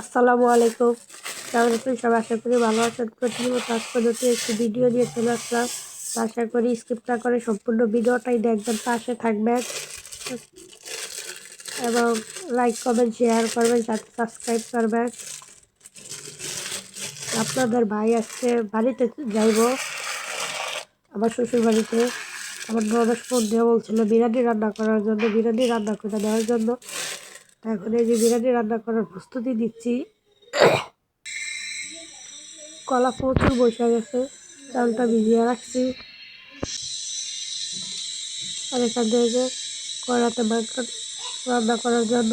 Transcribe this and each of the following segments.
আসসালামু আলাইকুম। কেমন আছেন সবাই? আশা করি ভালো আছেন। প্রতিনিয়ত আজকে নতুন একটি ভিডিও নিয়ে চলে আসলাম। আশা করি স্কিপ না করে সম্পূর্ণ ভিডিওটাই দেখবেন, পাশে থাকবেন এবং লাইক কমেন্ট শেয়ার করবেন, সাথে সাবস্ক্রাইব করবেন। আপনাদের ভাই আজকে বাড়িতে যাইব, আমার শ্বশুর বাড়িতে। আমার ননদ ফোন দিয়ে বলছিল বিরিয়ানি রান্না করার জন্য, বিরিয়ানি রান্না করে দেওয়ার জন্য। এখন এই যে বিরিয়ানি রান্না করার প্রস্তুতি দিচ্ছি। কলা প্রচুর বসে গেছে, চালটা ভিজিয়ে রাখছি। আর এখান থেকে কড়াতে মাংস রান্না করার জন্য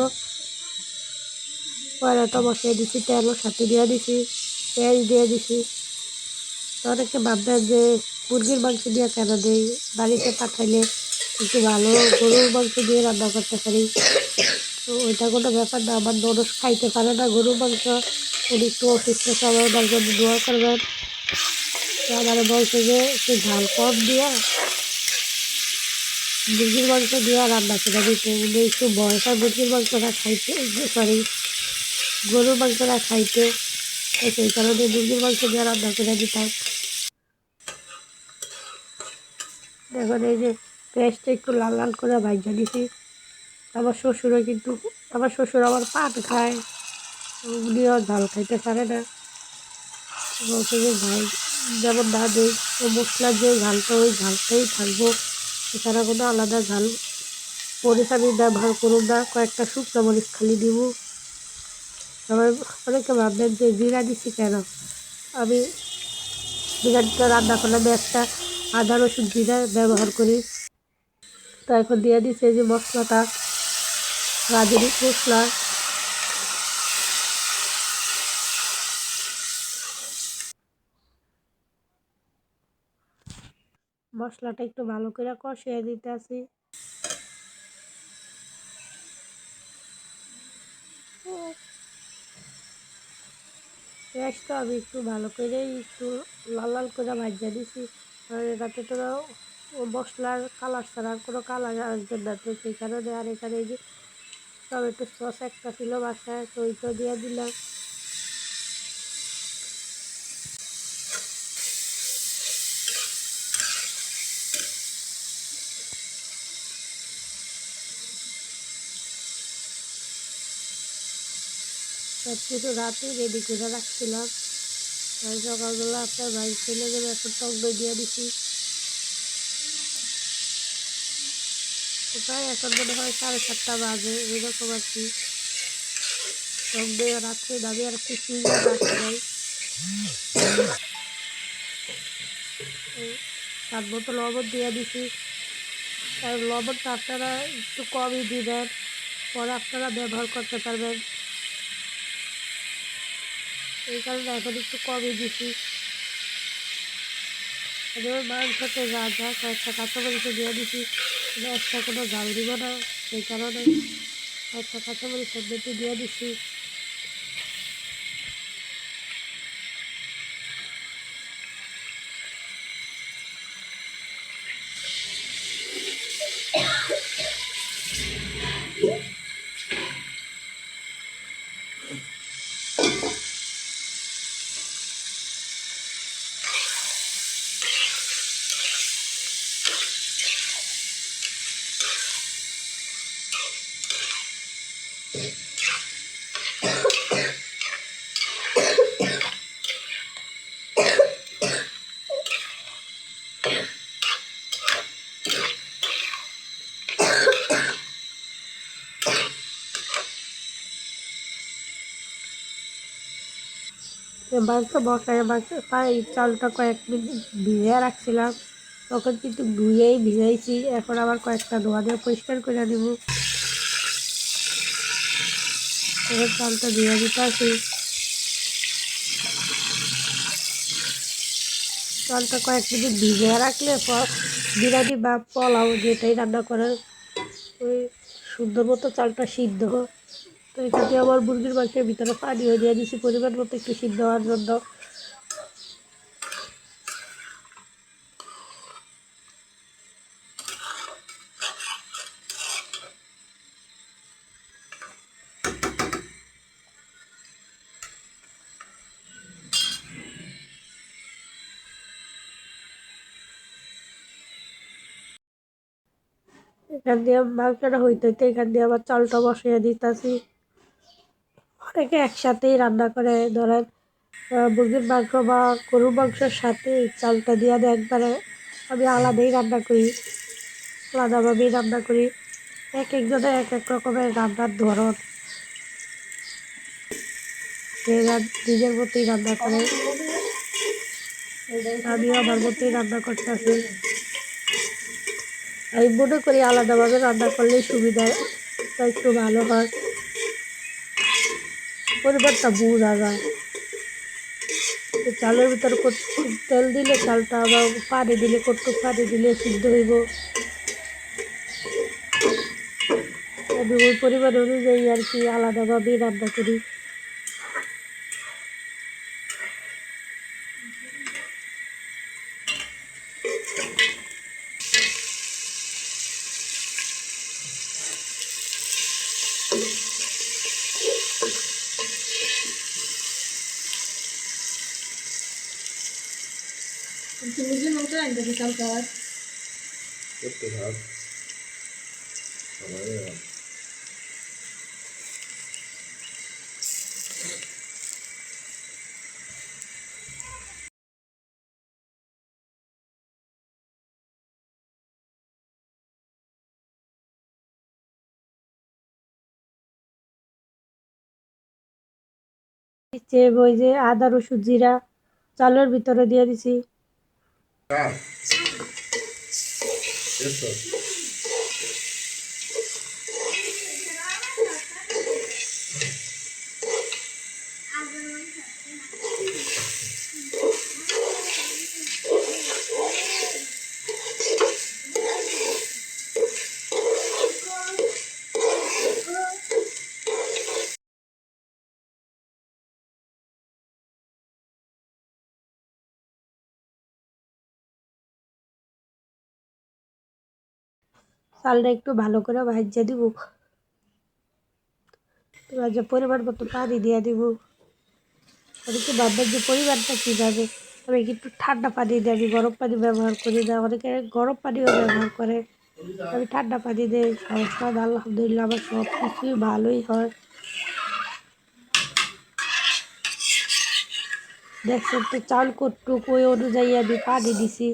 কড়াটা বসিয়ে দিছি, তেলও সাথে দিয়ে দিছি, পেঁয়াজ দিয়ে দিছি। তো অনেকে ভাববেন যে মুরগির মাংস দিয়ে কেন দেই, বাড়িতে পাঠাইলে একটু ভালো গরুর মাংস দিয়ে রান্না করতে পারি। তো ওইটা কোনো ব্যাপার না, আমার ননদ খাইতে পারে না গরুর মাংস, উনি একটু অসুস্থ, সবাই ওনার জন্য দোয়া করবেন। তো আমার বলছে যে একটু ঝাল কম দিয়ে মুরগির মাংস দিয়ে রান্না করে দিতে। উনি একটু ভয় পায় মুরগির মাংসটা খাইতে, সরি গরুর মাংসটা খাইতে, সেই কারণে মুরগির মাংস দিয়ে রান্না করে দিতাম। এখন এই যে পেঁয়াজটা একটু লাল লাল করে ভাজা দিছি। আমার শ্বশুরও কিন্তু, আমার শ্বশুর আবার পান খায়, উনিও ঝাল খাইতে পারে না। বলছে যে ঝাল যেমন না দেয়, ও মশলার যে ঝালটা ওই ঝালটাই থাকবো, এছাড়া কোনো আলাদা ঝাল মরিচ আমি ব্যবহার করুন না, কয়েকটা শুকনো মরিচ খালি দিব। সবাই অনেকে ভাববেন যে জিরা দিচ্ছি কেন, আমি বিরিয়ানিটা রান্না করলে আমি একটা আদা রসুন জিরা ব্যবহার করি। তো এখন দিয়ে দিচ্ছে যে মশলাটা, রাঁধুনি মশলা। মশলাটা একটু ভালো করে কষিয়ে দিতে আসি। পেঁয়াজটা আমি একটু ভালো করে একটু লাল লাল করে ভাজা দিছি, আর এটাতে তো মশলার কালার ছাড়া আর কোনো কালার আসবে না। তো সেই কারণে আর এখানে এই যে টমেটো সস একটা ছিল বাসায়, তো ওইটা দিয়ে দিলাম। সব কিছু রাতেই রেডি করে রাখছিলাম। আর সকালবেলা আপনার ভাই চলে যাবে, এখন টক দই দিয়ে দিছি। প্রায় এখন মনে হয় 7:30 বাজে, এরকম আর কি। টক দই রাত্রে দাঁড়িয়ে রাখছি, ফ্রিজে রাখা যায়। স্বাদ মতো লবণ দিয়ে দিছি। আর লবণটা আপনারা একটু কমই দিবেন, পরে আপনারা ব্যবহার করতে পারবেন, এই কারণে এখন একটু কমই দিছি। এবার মাংসতে যা যা কয়েকটা কাঁচামরিচ দিয়ে দিছি, একটা কোনো ঝাল দিব না, সেই কারণে কয়েকটা কাঁচামরিচ সবজিতে দিয়ে দিছি। মাংস বসায় মাংস চালটা কয়েক মিনিট ভিজিয়ে রাখছিলাম, তখন কিন্তু ধুয়েই ভিজাইছি। এখন আবার কয়েকটা ধোয়া দিয়ে পরিষ্কার করে নিব। এবার চালটা ধুয়ে দিতে আসি। চালটা কয়েক মিনিট ভিজিয়ে রাখলে বিরিয়ানি বা পোলাও যেটাই রান্না করার ওই সুন্দর মতো চালটা সিদ্ধ হয়। তো এখানে আমার মুরগির মাংসের ভিতরে পানিও দিয়ে দিছি পরিমাণ মতো একটু সিদ্ধ হওয়ার জন্য। এখান দিয়ে মাংসটা হইতে হইতে এখান দিয়ে আবার চালটা বসিয়ে দিতেছি। অনেকে একসাথেই রান্না করে, ধরেন মুরগির মাংস বা গরুর মাংসের সাথে চালটা দিয়ে দেয় একবারে। আমি আলাদাই রান্না করি, আলাদাভাবেই রান্না করি। এক একজনের এক এক রকমের রান্নার ধরন, সে নিজের মতোই রান্না করে। আমিও আমার মতোই রান্না করতেছি। আমি মনে করি আলাদাভাবে রান্না করলেই সুবিধাটা একটু ভালো হয়, পরিমাণটা বোঝা যায়। চালের ভিতরে কতটুকু তেল দিলে চালটা, আবার পানি দিলে কতটুকু পানি দিলে সিদ্ধ হইব, আমি ওই পরিমাণ অনুযায়ী আর কি আলাদাভাবেই রান্না করি। মুরগির মাংস রান্না দিই কালকে আর করতে থাক সবাই ওই যে আদা রসুন জিরা চালের ভিতরে দিয়ে দিছি। কার এসো চালটা একটু ভালো করে ভাজা দিব, ভাজা পরিমাণ মতো পানি দিয়ে দিব। অনেকে ভাববেন যে পরিমাণটা কীভাবে, আমি একটু ঠান্ডা পানি দিয়ে, আমি গরম পানি ব্যবহার করি না, অনেকে গরম পানিও ব্যবহার করে, আমি ঠান্ডা পানি দিয়ে সমস্যা হয় না। আলহামদুলিল্লাহ আমার সব কিছুই ভালোই হয়। দেখছেন তো চাল কতটুকু, ওই অনুযায়ী আমি পানি দিছি।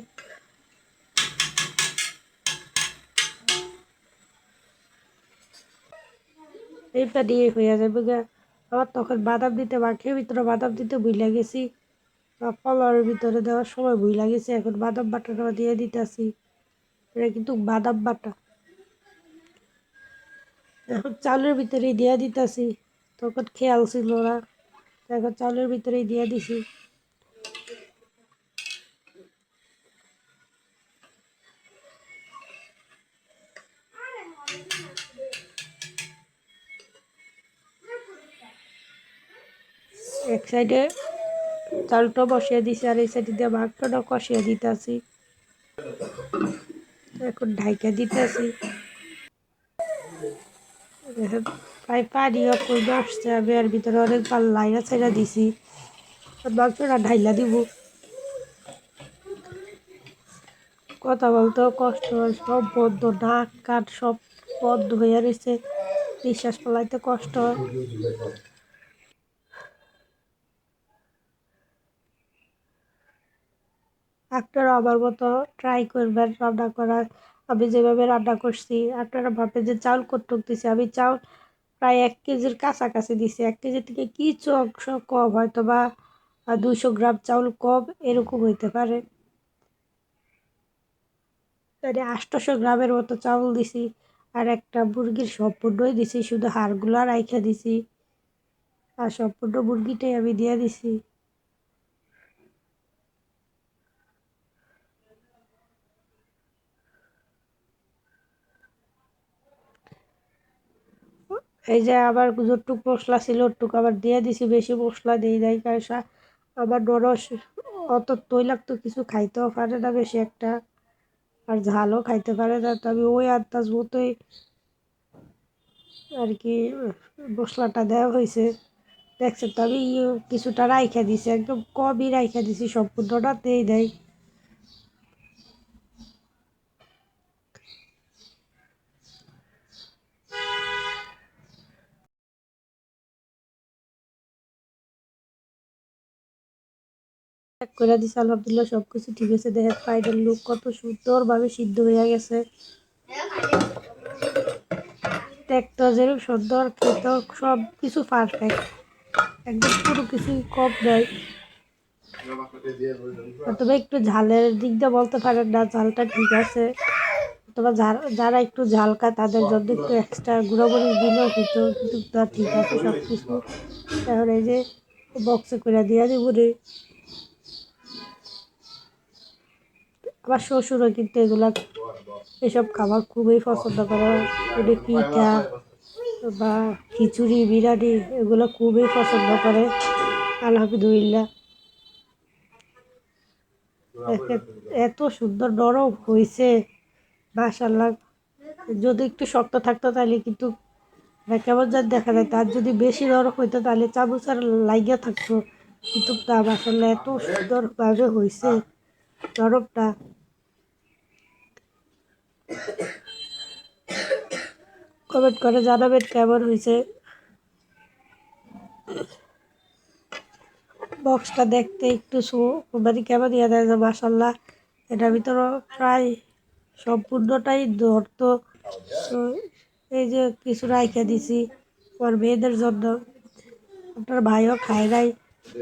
এই পানি হয়ে যাবে গা। আবার তখন বাদাম দিতে, মাখের ভিতরে বাদাম দিতে ভুলে গেছি, কলার ভিতরে দেওয়ার সময় ভুলে গেছি। এখন বাদাম বাটাটা দিয়ে দিতেছি, এটা কিন্তু বাদাম বাটা। এখন চালের ভিতরেই দিয়ে দিতেছি, তখন খেয়াল ছিল না, এখন চালের ভিতরেই দিয়ে দিছি। এক সাইডে চালটা বসিয়ে দিছি, আর এই সাইডে দিয়ে মাংসটা কষিয়ে দিতেছি। এখন ঢাইকা দিতেছি। প্রায় পানিও কমে আসছে, আমি এর ভিতরে অনেকবার লাইনা ছাইড়া দিছি, মাংসটা ঢাইলা দিব। কথা বলতেও কষ্ট হয়, সব বন্ধ, নাক কান সব বন্ধ হয়ে রয়েছে, নিঃশ্বাস ফেলাইতে কষ্ট হয়। আপনারা আমার মতো ট্রাই করবেন রান্না করার। আমি যেভাবে রান্না করছি, আপনারা ভাববেন যে চাউল কতটুক দিছি। আমি চাউল প্রায় 1 কেজির কাছাকাছি দিছি, 1 কেজি থেকে কিছু অংশ কম, হয়তো বা 200 গ্রাম চাউল কম এরকম হইতে পারে। মানে 800 গ্রামের মতো চাউল দিছি, আর একটা মুরগির সম্পূর্ণই দিছি, শুধু হাড়গুলা রাইখা দিছি, আর সম্পূর্ণ মুরগিটাই আমি দিয়ে দিছি। এই যে আবার যতটুক মশলা ছিল ওটুক আবার দিয়ে দিছি, বেশি মশলা দিই নাই, কারণ আমার নরস অত তৈলাক্ত কিছু খাইতেও পারে না বেশি একটা, আর ঝালও খাইতে পারে না, তো আমি ওই আন্দাজ মতোই আর কি মশলাটা দেওয়া হয়েছে। দেখছেন তো আমি কিছুটা রাইখা দিছি, একদম কমই রাইখা দিছি, সম্পূর্ণটা দেই নাই। ঠিকঠাক করে দিছে আলহামদুলিল্লাহ, সব কিছু ঠিক আছে। দেখেন ফাইনাল লুক কত সুন্দরভাবে সিদ্ধ হয়ে গেছে। দেখতে যেরকম সুন্দর, খেতে সব কিছু পারফেক্ট, একদম কোনো কিছুই কম নয়। তবে একটু ঝালের দিক দিয়ে বলতে পারেন না, ঝালটা ঠিক আছে। অথবা যারা একটু ঝাল খায় তাদের জন্য একটু এক্সট্রা গুঁড়ামরিচ দিলেও হতো, কিন্তু তা ঠিক আছে সব কিছু। এখন এই যে বক্সে করে দিয়ে দিব রে। আমার শ্বশুরও কিন্তু এসব খাবার খুবই পছন্দ করে। উনি পিঠা বা খিচুড়ি বিরিয়ানি এগুলো খুবই পছন্দ করে। আলহামদুলিল্লাহ, দেখেন এত সুন্দর নরম হয়েছে মাশাআল্লাহ। যদি একটু শক্ত থাকতো তাহলে কিন্তু কেমন যেন দেখা যায়, তার যদি বেশি নরম হইতো তাহলে চামচ আর লাগিয়ে থাকতো, কিন্তু তা মাশাআল্লাহ এত সুন্দরভাবে হয়েছে নরমটা। কমেন্ট করে জানাবেন কেমন হয়েছে। বক্সটা দেখতে একটু মানে কেমন ইয়ে দেয় যে মাশাআল্লাহ, এটার ভিতরে প্রায় সম্পূর্ণটাই ধরতো। তো এই যে কিছু রাইখা দিছি আমার মেয়েদের জন্য, আপনার ভাইও খায় নাই,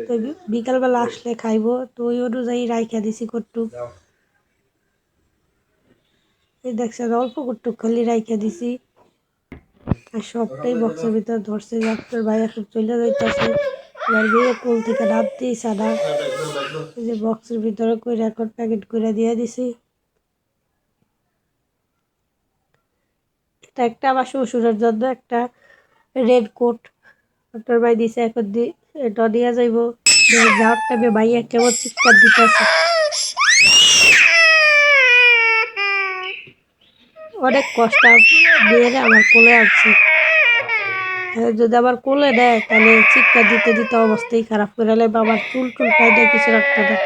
তো বিকালবেলা আসলে খাইবো, তো ওই অনুযায়ী রাইখা দিছি কটুক। এই দেখছেন অল্প কটুক খালি রাইখা দিছি, আর সবটাই বক্সের ভিতর ধরছে। আপনার ভাই এখন চলে যাইতেছে, এবার মেয়ে কোল থেকে নামতেই সাদা। এই যে বক্সের ভিতরে করে এখন প্যাকেট করে দিয়ে দিছি। এটা একটা আমার শ্বশুরের জন্য একটা রেড কোট আপনার ভাই দিছে, এখন এটা নিয়ে যাইব। যাওয়ার টাইমে ভাইয়া কেমন চিৎকার দিতেছে, অনেক কষ্ট মেয়েরে আমার কোলে আনছি। যদি আবার কোলে দেয় তাহলে চিৎকার দিতে দিতে অবস্থাই খারাপ করে নেবে, আমার চুল টুল টাইটা কিছু রাখতে দেয়।